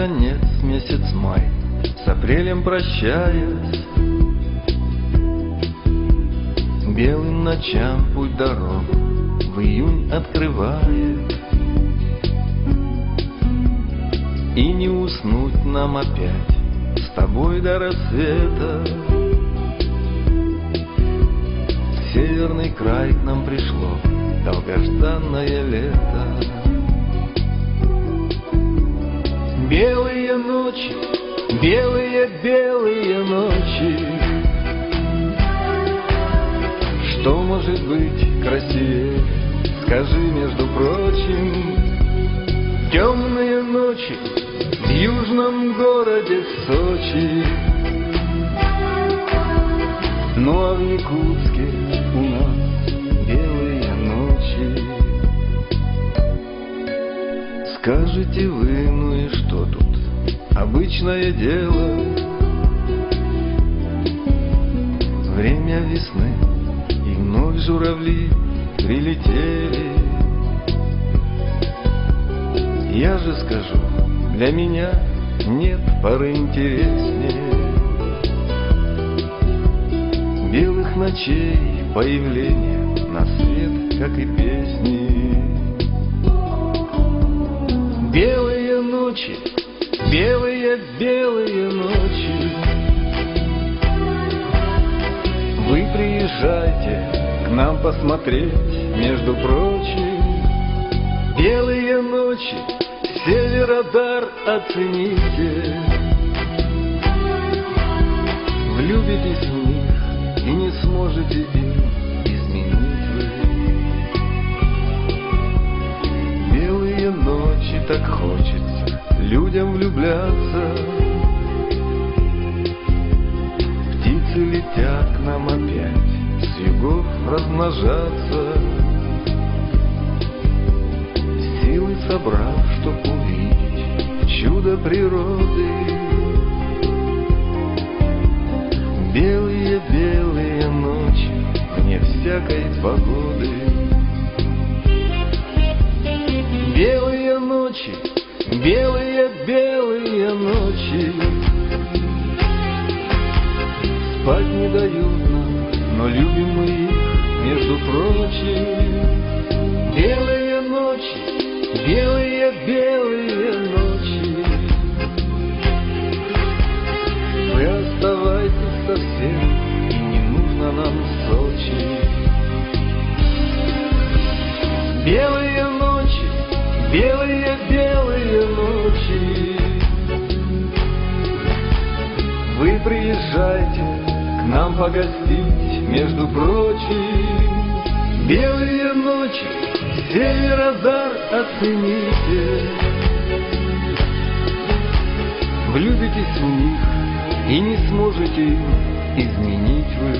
наконец месяц май, с апрелем прощаясь, белым ночам путь дорог в июнь открывает. И не уснуть нам опять с тобой до рассвета. В северный край к нам пришло долгожданное лето. Белые ночи, белые ночи. Что может быть красивее, скажи, между прочим. Темные ночи в южном городе Сочи. Ну а в Якутске у нас белые ночи. Скажете вы, ну и что тут, обычное дело. Время весны, и вновь журавли прилетели. Я же скажу, для меня нет поры интереснее белых ночей появления на свет, как и песни. Белые ночи, белые ночи. Вы приезжайте к нам посмотреть, между прочим. Белые ночи, Северодар оцените. Влюбитесь в них и не сможете им изменить вы. Белые ночи, так хочется людям влюбляться. Птицы летят к нам опять с югов размножаться. Силы собрав, чтоб увидеть чудо природы. Белые ночи вне всякой погоды. Белые ночи, белые ночи. Спать не дают нам, но любим мы их, между прочим. Белые ночи, белые ночи. Вы оставайтесь совсем, и не нужно нам Сочи. Белые ночи, белые ночи. Вы приезжайте к нам погостить, между прочим. Белые ночи, Северодар оцените. Влюбитесь в них и не сможете им изменить вы.